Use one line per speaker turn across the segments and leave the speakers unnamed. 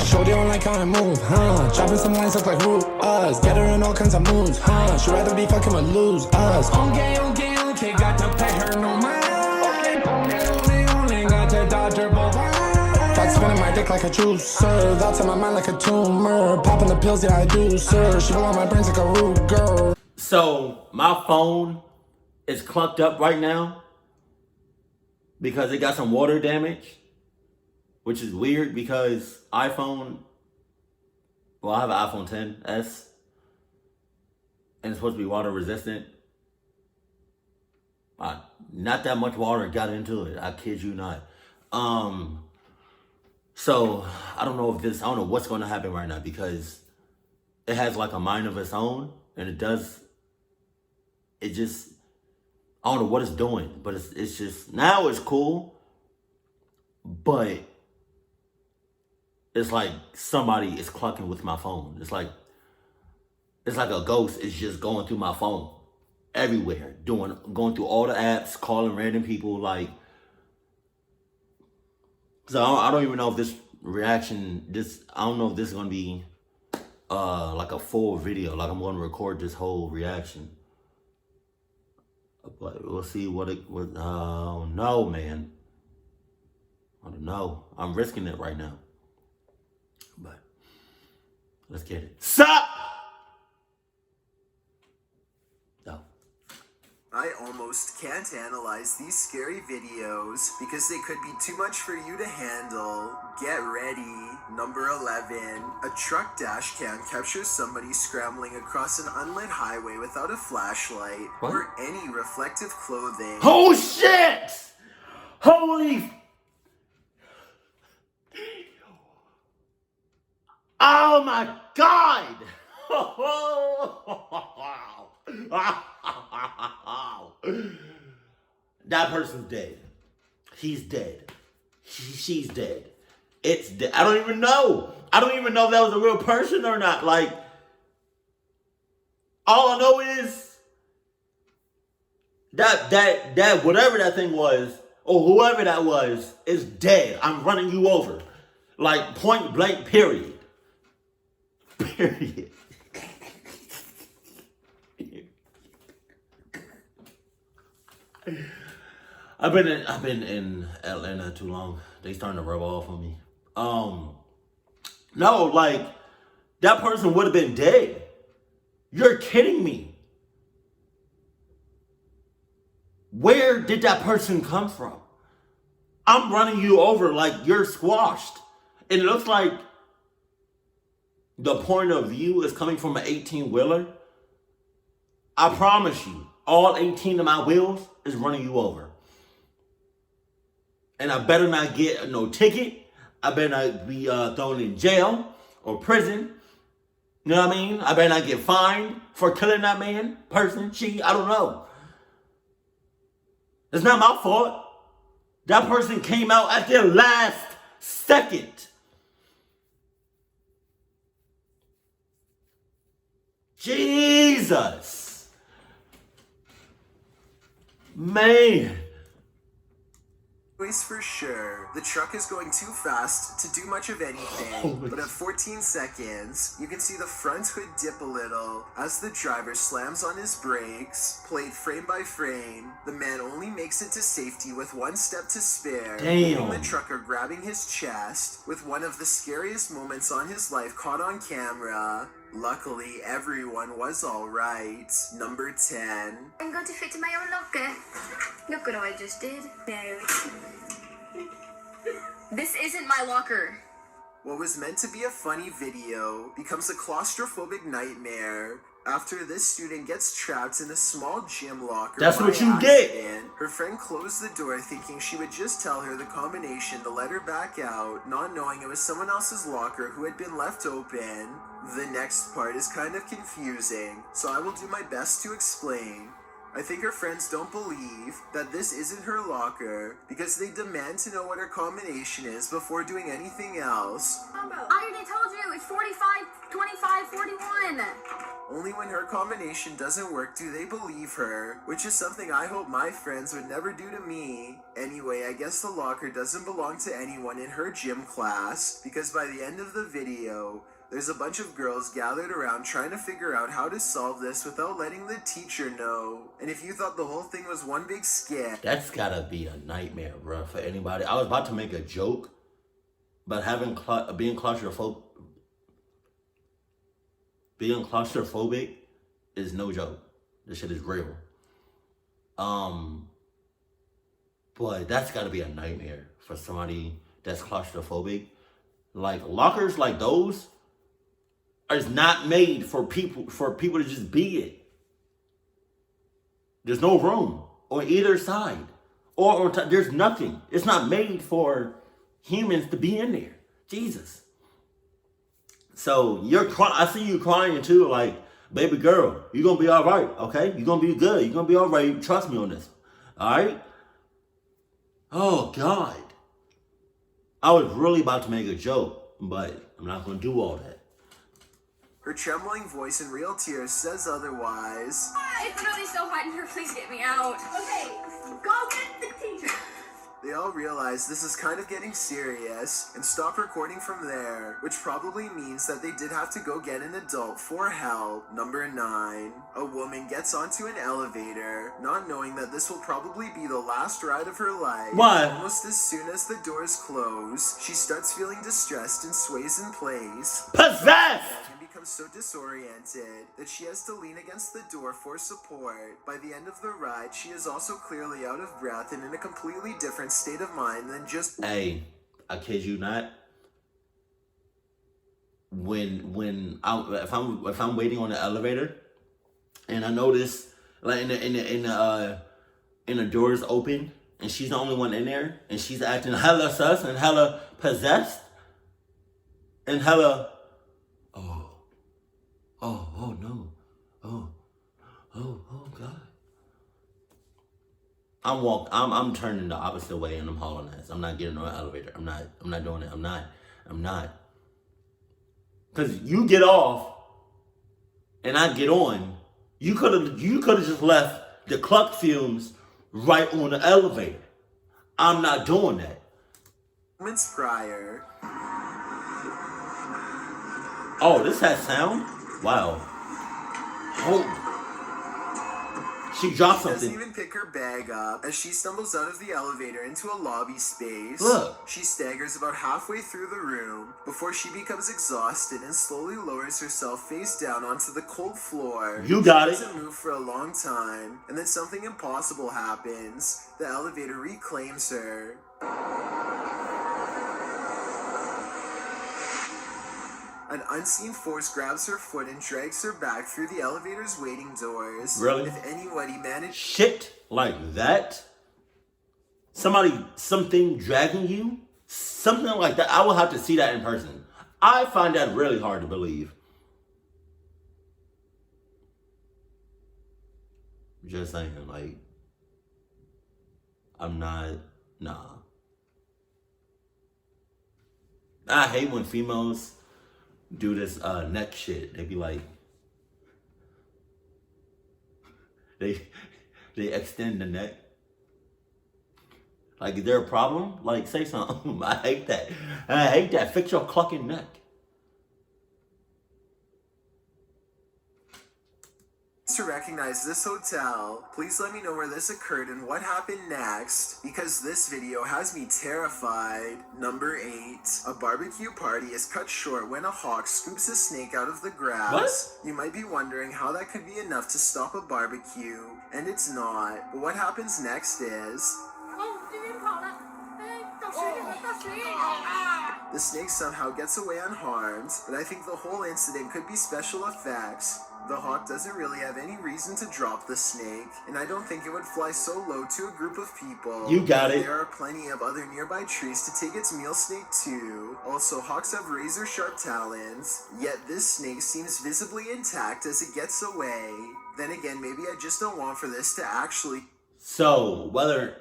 Shorty don't like how I move, dropping some lines look like Root, get her in all kinds of moods, she'd rather be fucking with lose, okay, got to pay her no mind. Only got to dodge her both. Thoughts spinning my dick like a juicer, thoughts in my mind like a tumor, popping the pills, yeah I do, sir. She blow on my brains like a Ruger.
So my phone is clunked up right now because it got some water damage, which is weird because iPhone, well, I have an iPhone XS and it's supposed to be water resistant. Not that much water got into it, I kid you not. So I don't know what's going to happen right now because it has like a mind of its own and I don't know what it's doing, but it's just, now it's cool, but it's like somebody is clucking with my phone. It's like a ghost is just going through my phone everywhere, going through all the apps, calling random people, like. So I don't even know if this reaction, I don't know if this is gonna be like a full video, like I'm gonna record this whole reaction. But we'll see oh no, man. I don't know. I'm risking it right now. But let's get it. Sup? No.
I almost can't analyze these scary videos because they could be too much for you to handle. Get ready. Number 11. A truck dash cam captures somebody scrambling across an unlit highway without a flashlight or any reflective clothing.
Oh shit! Holy... Oh my God! That person's dead. He's dead. She's dead. It's dead. I don't even know if that was a real person or not. Like, all I know is that whatever that thing was, or whoever that was, is dead. I'm running you over. Like, point blank, period. Period. I've been in Atlanta too long. They starting to rub off on me. No, like, that person would have been dead. You're kidding me. Where did that person come from? I'm running you over like you're squashed. It looks like the point of view is coming from an 18-wheeler. I promise you, all 18 of my wheels is running you over. And I better not get no ticket. I better not be thrown in jail or prison. You know what I mean? I better not get fined for killing that man, person, I don't know. It's not my fault. That person came out at their last second. Jesus. Man.
For sure. The truck is going too fast to do much of anything, but at 14 seconds, you can see the front hood dip a little as the driver slams on his brakes, played frame by frame. The man only makes it to safety with one step to spare.
Damn.
The trucker grabbing his chest with one of the scariest moments on his life caught on camera. Luckily, everyone was alright. Number 10.
I'm going to fit in my own locker. Look what I just did. No. This isn't my locker.
What was meant to be a funny video becomes a claustrophobic nightmare after this student gets trapped in a small gym locker.
That's what you get.
Her friend closed the door thinking she would just tell her the combination to let her back out, not knowing it was someone else's locker who had been left open. The next part is kind of confusing, so I will do my best to explain. I think her friends don't believe that this isn't her locker because they demand to know what her combination is before doing anything else.
I already told you, it's 45, 25, 41.
Only when her combination doesn't work do they believe her, which is something I hope my friends would never do to me. Anyway, I guess the locker doesn't belong to anyone in her gym class because by the end of the video, there's a bunch of girls gathered around trying to figure out how to solve this without letting the teacher know. And if you thought the whole thing was one big scam,
That's gotta be a nightmare, bro, for anybody. I was about to make a joke, but being claustrophobic is no joke. This shit is real. But that's gotta be a nightmare for somebody that's claustrophobic. Like lockers like those is not made for people to just be in. There's no room on either side, or there's nothing. It's not made for humans to be in there. Jesus. So I see you crying too, like, baby girl, you're gonna be all right, okay? You're gonna be good. You're gonna be all right. Trust me on this. All right? Oh God. I was really about to make a joke, but I'm not gonna do all that.
her trembling voice and real tears says otherwise.
It's really so hot in here, please get me out. Okay, go get the teacher.
They all realize this is kind of getting serious and stop recording from there, which probably means that they did have to go get an adult for help. Number 9. A woman gets onto an elevator, not knowing that this will probably be the last ride of her life.
Why?
Almost as soon as the doors close, she starts feeling distressed and sways in place.
Possessed!
Becomes so disoriented that she has to lean against the door for support. By the end of the ride, she is also clearly out of breath and in a completely different state of mind than just...
Hey, I kid you not. If I'm waiting on the elevator and I notice like in the doors open and she's the only one in there and she's acting hella sus and hella possessed and hella oh no. Oh God. I'm turning the opposite way and I'm hauling ass. I'm not getting on an elevator. I'm not doing it. I'm not. Cause you get off and I get on. You could have just left the cluck fumes right on the elevator. I'm not doing that.
Moments prior.
Oh, this has sound? Wow. Oh. She dropped
She doesn't
something.
even pick her bag up as she stumbles out of the elevator into a lobby space.
Look.
She staggers about halfway through the room before she becomes exhausted and slowly lowers herself face down onto the cold floor.
You got
She
it.
doesn't move for a long time, and then something impossible happens. The elevator reclaims her. An unseen force grabs her foot and drags her back through the elevator's waiting doors.
Really?
If anybody managed...
Shit like that? Something dragging you? Something like that. I will have to see that in person. I find that really hard to believe. Just saying, like, nah. I hate when females do this neck shit. They be like, they extend the neck. Like, is there a problem? Like, say something. I hate that. Fix your clucking neck.
To recognize this hotel, please let me know where this occurred and what happened next, because this video has me terrified. Number 8. A barbecue party is cut short when a hawk scoops a snake out of the grass.
What?
You might be wondering how that could be enough to stop a barbecue, and it's not. But what happens next is... The snake somehow gets away unharmed, but I think the whole incident could be special effects. The hawk doesn't really have any reason to drop the snake, and I don't think it would fly so low to a group of people.
You got it.
There are plenty of other nearby trees to take its meal snake to. Also, hawks have razor-sharp talons, yet this snake seems visibly intact as it gets away. Then again, maybe I just don't want for this to actually...
So, whether...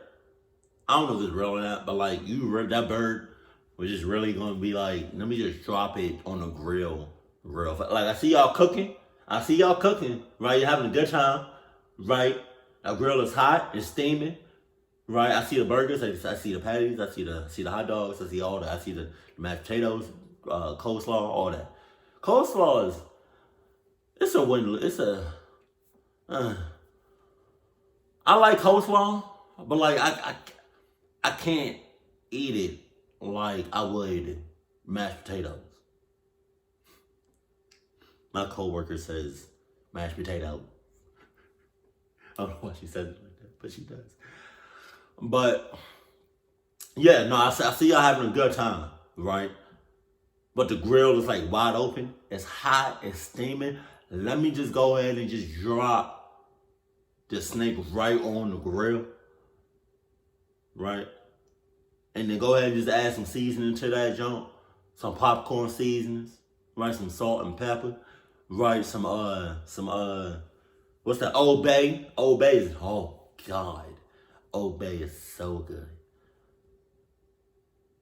I don't know if it's real or not, but like, that bird was just really going to be like, let me just drop it on the grill. Like, I see y'all cooking, right? You're having a good time, right? Our grill is hot, it's steaming, right? I see the burgers, I see the patties, I see the hot dogs, I see all that. I see the mashed potatoes, coleslaw, all that. Coleslaw it's I like coleslaw, but like, I can't eat it like I would mashed potatoes. My coworker says mashed potato. I don't know why she says it like that, but she does. But yeah, no, I see y'all having a good time, right? But the grill is like wide open. It's hot, it's steaming. Let me just go ahead and just drop the snake right on the grill, right? And then go ahead and just add some seasoning to that junk. Some popcorn seasonings, right? Some salt and pepper, right? Some what's that? Old Bay. Old Bay is, oh God. Old Bay is so good.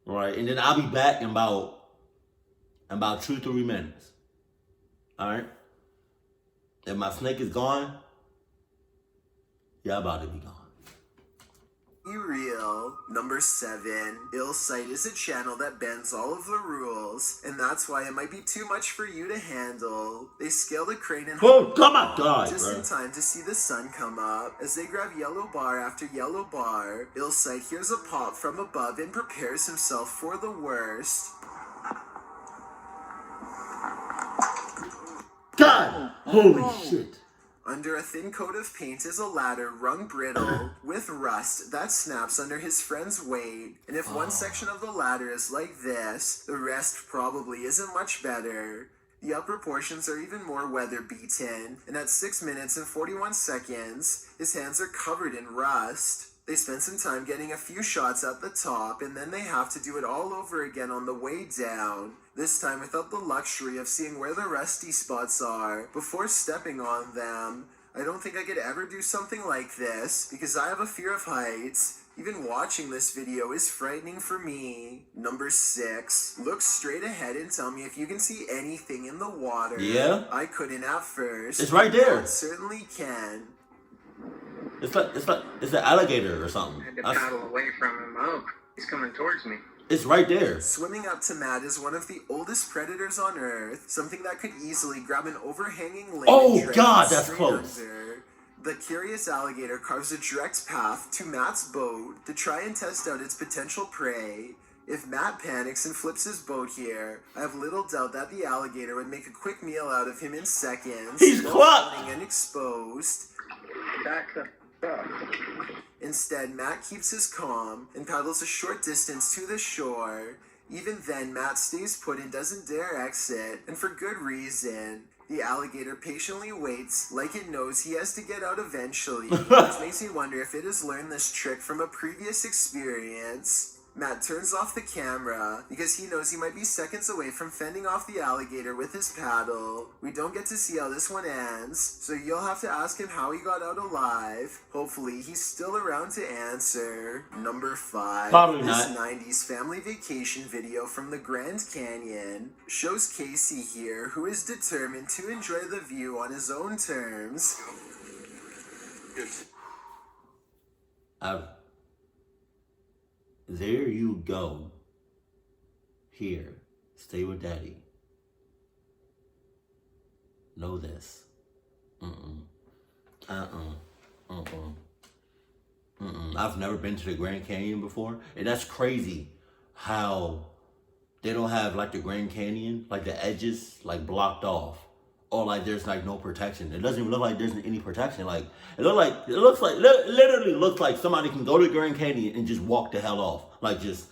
Right? And then I'll be back in about 2-3 minutes. Alright? If my snake is gone, y'all about to be gone.
Be real. Number 7. Illsight is a channel that bends all of the rules, and that's why it might be too much for you to handle. They scale the crane and
oh my God,
just
bro.
in time to see the sun come up. As they grab yellow bar after yellow bar, Illsight hears a pop from above and prepares himself for the worst.
God! Holy shit.
Under a thin coat of paint is a ladder rung brittle with rust that snaps under his friend's weight. And if one section of the ladder is like this, the rest probably isn't much better. The upper portions are even more weather beaten, and at 6 minutes and 41 seconds, his hands are covered in rust. They spend some time getting a few shots at the top, and then they have to do it all over again on the way down. This time without the luxury of seeing where the rusty spots are before stepping on them. I don't think I could ever do something like this, because I have a fear of heights. Even watching this video is frightening for me. Number 6. Look straight ahead and tell me if you can see anything in the water.
Yeah?
I couldn't at first.
It's right there.
I certainly can.
It's an alligator or something.
I had to paddle away from him. Oh, he's coming towards me.
It's right there.
Swimming up to Matt is one of the oldest predators on Earth, something that could easily grab an overhanging limb.
Oh,
and drag
God,
it
that's
straight
close.
under. The curious alligator carves a direct path to Matt's boat to try and test out its potential prey. If Matt panics and flips his boat here, I have little doubt that the alligator would make a quick meal out of him in seconds.
He's
both
caught.
floating and exposed.
Back the up.
Instead, Matt keeps his calm and paddles a short distance to the shore. Even then, Matt stays put and doesn't dare exit, and for good reason. The alligator patiently waits like it knows he has to get out eventually, which makes me wonder if it has learned this trick from a previous experience. Matt turns off the camera because he knows he might be seconds away from fending off the alligator with his paddle. We don't get to see how this one ends, so you'll have to ask him how he got out alive. Hopefully, he's still around to answer. Number 5.
Probably
this
not.
90s family vacation video from the Grand Canyon shows Casey here, who is determined to enjoy the view on his own terms.
There you go. Here, stay with daddy. Know this. I've never been to the Grand Canyon before, and that's crazy how they don't have like the Grand Canyon, like the edges like blocked off, or like there's like no protection. It doesn't even look like there's any protection. Like literally looks like somebody can go to the Grand Canyon and just walk the hell off. Like just,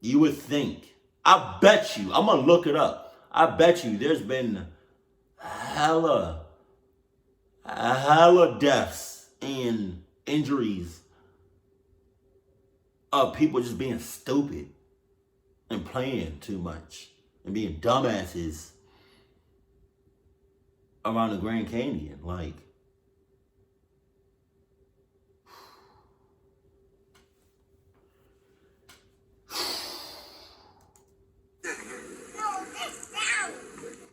you would think. I bet you. I'm gonna look it up. I bet you there's been hella deaths and injuries of people just being stupid and playing too much and being dumbasses around the Grand Canyon. Like,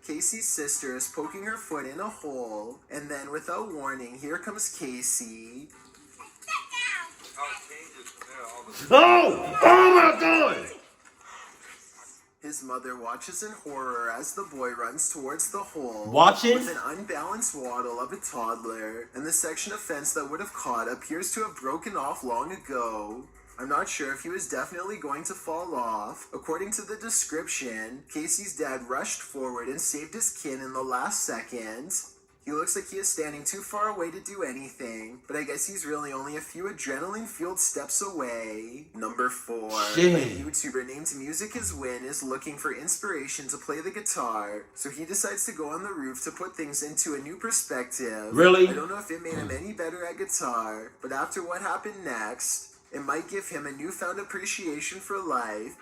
Casey's sister is poking her foot in a hole, and then without warning, here comes Casey.
oh my God!
His mother watches in horror as the boy runs towards the hole.
Watching?
With an unbalanced waddle of a toddler, and the section of fence that would have caught appears to have broken off long ago. I'm not sure if he was definitely going to fall off. According to the description, Casey's dad rushed forward and saved his kid in the last second. He looks like he is standing too far away to do anything, but I guess he's really only a few adrenaline-fueled steps away. Number 4.
Shit.
A YouTuber named Music Is Win is looking for inspiration to play the guitar, so he decides to go on the roof to put things into a new perspective.
Really?
I don't know if it made him any better at guitar, but after what happened next, it might give him a newfound appreciation for life.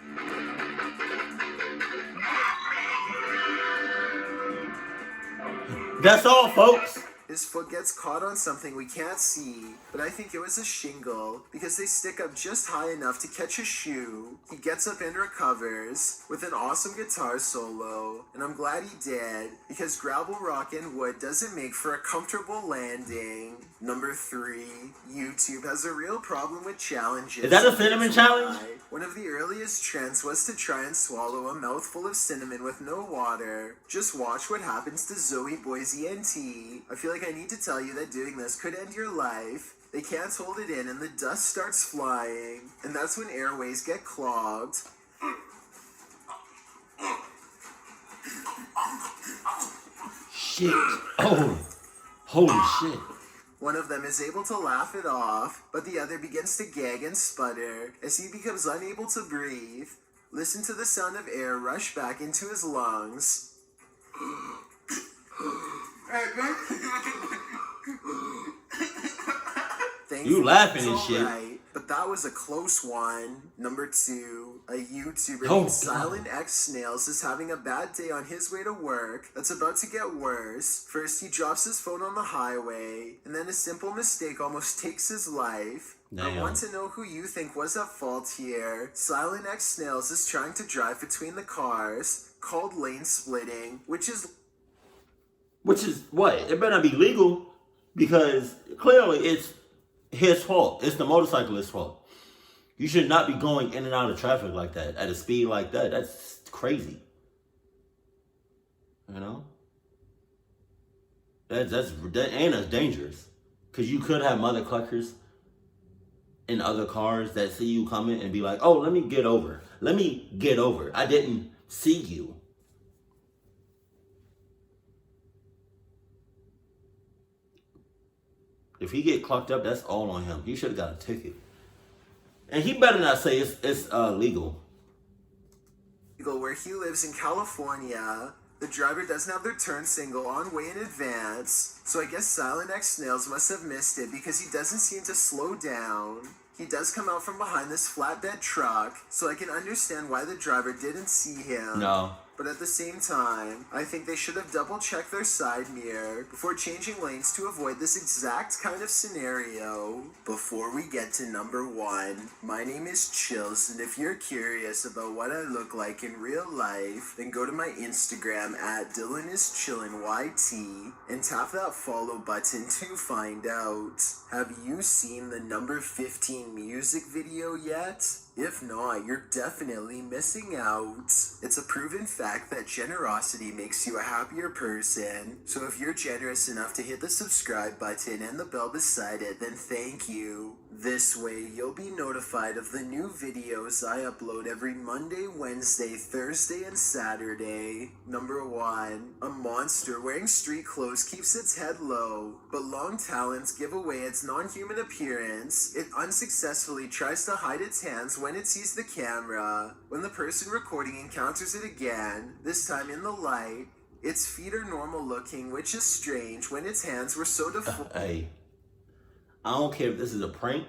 That's all, folks.
His foot gets caught on something we can't see, but I think it was a shingle because they stick up just high enough to catch his shoe. He gets up and recovers with an awesome guitar solo, and I'm glad he did because gravel, rock, and wood doesn't make for a comfortable landing. Number 3, YouTube has a real problem with challenges.
Is that a cinnamon challenge?
One of the earliest trends was to try and swallow a mouthful of cinnamon with no water. Just watch what happens to Zoe, Boise, and T. I feel like I need to tell you that doing this could end your life. They can't hold it in and the dust starts flying, and that's when airways get clogged.
Shit. Oh. Holy shit.
One of them is able to laugh it off, but the other begins to gag and sputter as he becomes unable to breathe. Listen to the sound of air rush back into his lungs.
You laughing and shit.
Right, but that was a close one. Number 2, a YouTuber
Oh,
named Silent X Snails is having a bad day on his way to work that's about to get worse. First, he drops his phone on the highway, and then a simple mistake almost takes his life.
Damn.
I want to know who you think was at fault here. Silent X Snails is trying to drive between the cars, called lane splitting, which is
what? It better not be legal because clearly it's his fault. It's the motorcyclist's fault. You should not be going in and out of traffic like that at a speed like that. That's crazy. You know? That's dangerous. Because you could have mother cluckers in other cars that see you coming and be like, oh, let me get over. Let me get over. I didn't see you. If he get clocked up, that's all on him. He should have got a ticket. And he better not say it's legal.
where he lives in California. The driver doesn't have their turn signal on way in advance, so I guess Silent X Snails must have missed it because he doesn't seem to slow down. He does come out from behind this flatbed truck, so I can understand why the driver didn't see him.
No.
But at the same time, I think they should have double-checked their side mirror before changing lanes to avoid this exact kind of scenario. Before we get to number 1, my name is Chills, and if you're curious about what I look like in real life, then go to my Instagram at DylanIsChillinYT and tap that follow button to find out. Have you seen the number 15 music video yet? If not, you're definitely missing out. It's a proven fact that generosity makes you a happier person. So if you're generous enough to hit the subscribe button and the bell beside it, then thank you. This way, you'll be notified of the new videos I upload every Monday, Wednesday, Thursday, and Saturday. Number 1. A monster wearing street clothes keeps its head low, but long talons give away its non-human appearance. It unsuccessfully tries to hide its hands when it sees the camera. When the person recording encounters it again, this time in the light, its feet are normal looking, which is strange when its hands were so deformed.
Hey, I don't care if this is a prank.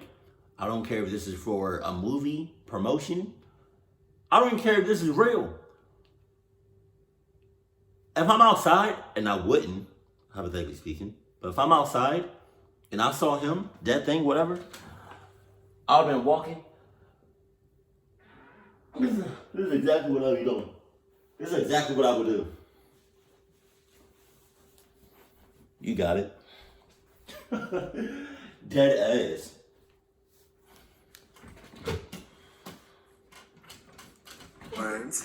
I don't care if this is for a movie promotion. I don't even care if this is real. If I'm outside, and I wouldn't, hypothetically speaking, but if I'm outside and I saw him, that thing, whatever, I've been walking. This is exactly what I'd be doing. This is exactly what I would do. You got it. Dead ass.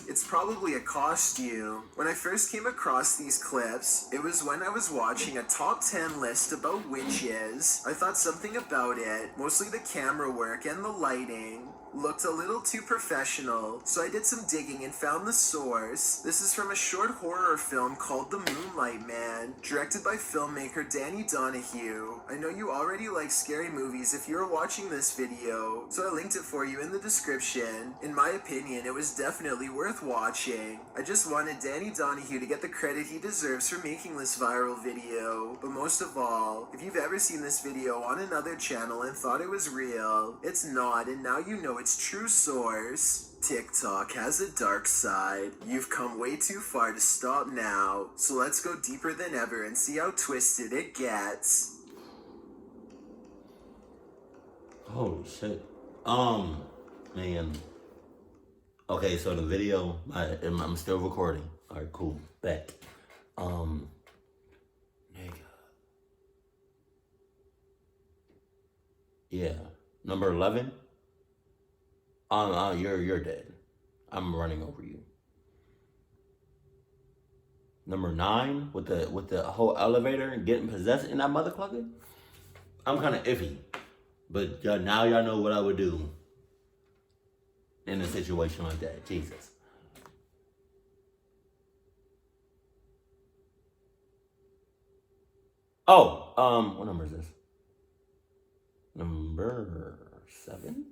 It's probably a costume. When I first came across these clips, it was when I was watching a top 10 list about witches. I thought something about it, mostly the camera work and the lighting, looked a little too professional, so I did some digging and found the source. This is from a short horror film called The Moonlight Man, directed by filmmaker Danny Donahue. I know you already like scary movies if you're watching this video, so I linked it for you in the description. In my opinion, it was definitely worth watching. I just wanted Danny Donahue to get the credit he deserves for making this viral video. But most of all, if you've ever seen this video on another channel and thought it was real, it's not, and now you know its true source. TikTok has a dark side. You've come way too far to stop now, so let's go deeper than ever and see how twisted it gets.
Holy shit. Man. Okay, so the video, I'm still recording. Alright, cool. Bet. Nigga. Yeah. Number 11. You're dead. I'm running over you. Number 9, with the whole elevator and getting possessed in that motherfucker. I'm kind of iffy, but now y'all know what I would do in a situation like that. Jesus. Oh, what number is this? Number 7.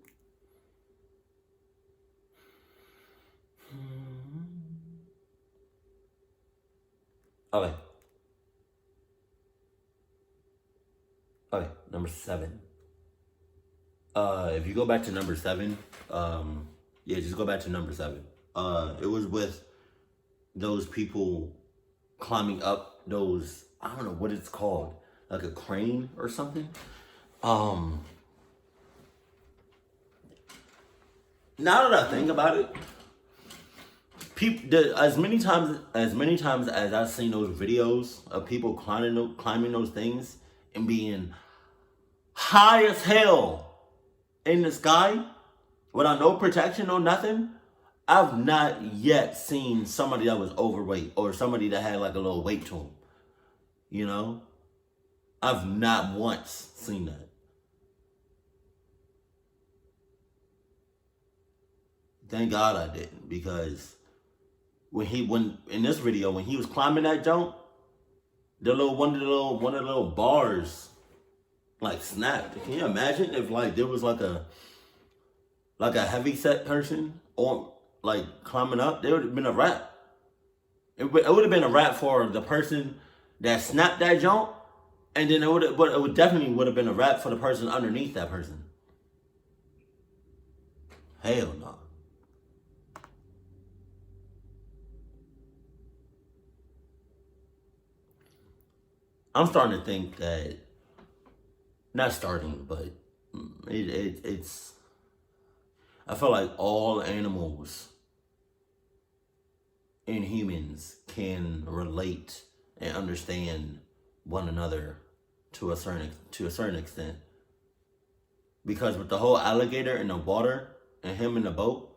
Okay. Okay, number 7. If you go back to number 7, yeah, just go back to number 7. It was with those people climbing up those, I don't know what it's called, like a crane or something. Now that I think about it, as many times as I've seen those videos of people climbing those things and being high as hell in the sky without no protection or nothing, I've not yet seen somebody that was overweight or somebody that had like a little weight to them. You know? I've not once seen that. Thank God I didn't, because when in this video, when he was climbing that jump, one of the little bars like snapped. Can you imagine if like there was like a heavy set person or like climbing up? There would have been a wrap. It would have been a wrap for the person that snapped that jump, and then it definitely would have been a wrap for the person underneath that person. Hell no. I'm starting to think that, not starting, but it's, I feel like all animals and humans can relate and understand one another to a certain extent. Because with the whole alligator in the water and him in the boat,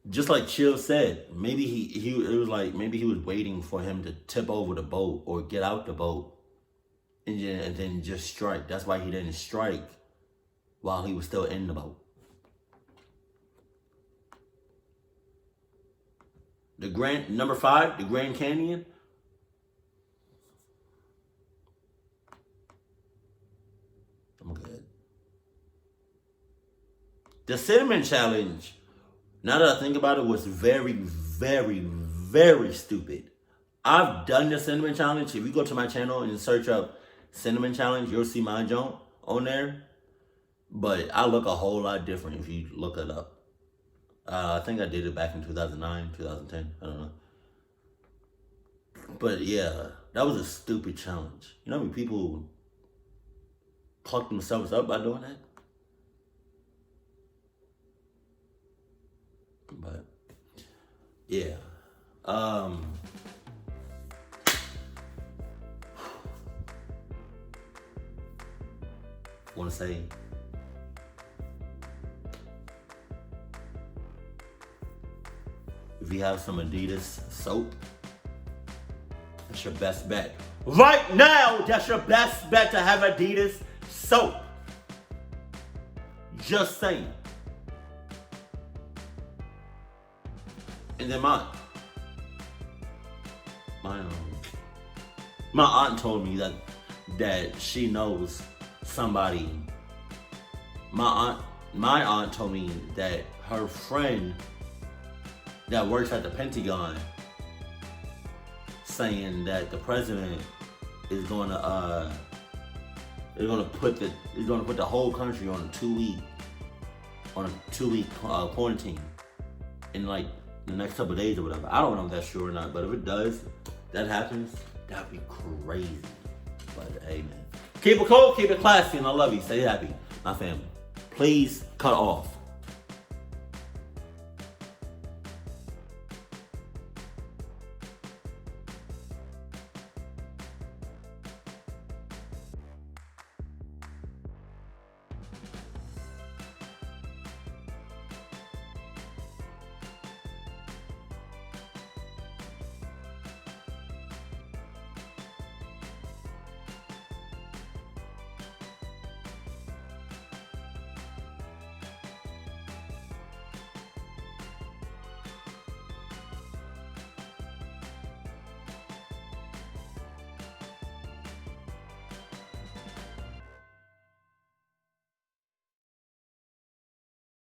just like Chill said, maybe it was like maybe he was waiting for him to tip over the boat or get out the boat and then just strike. That's why he didn't strike while he was still in the boat. Number 5, the Grand Canyon. I'm good. The Cinnamon Challenge, now that I think about it, was very, very, very stupid. I've done the Cinnamon Challenge. If you go to my channel and search up Cinnamon Challenge, you'll see my junk on there. But I look a whole lot different if you look it up. I think I did it back in 2009, 2010. I don't know. But yeah, that was a stupid challenge. You know how many people pluck themselves up by doing that? But yeah. Want to say if you have some Adidas soap, that's your best bet. Right now, that's your best bet to have Adidas soap. Just saying. And then my aunt told me that she knows somebody. My aunt told me that her friend that works at the Pentagon saying that the president is going to put the whole country on a 2-week quarantine in like the next couple of days or whatever. I don't know if that's true or not, but if it does, that happens, that'd be crazy. But hey, man, keep it cool, keep it classy, and I love you. Stay happy, my family. Please cut off.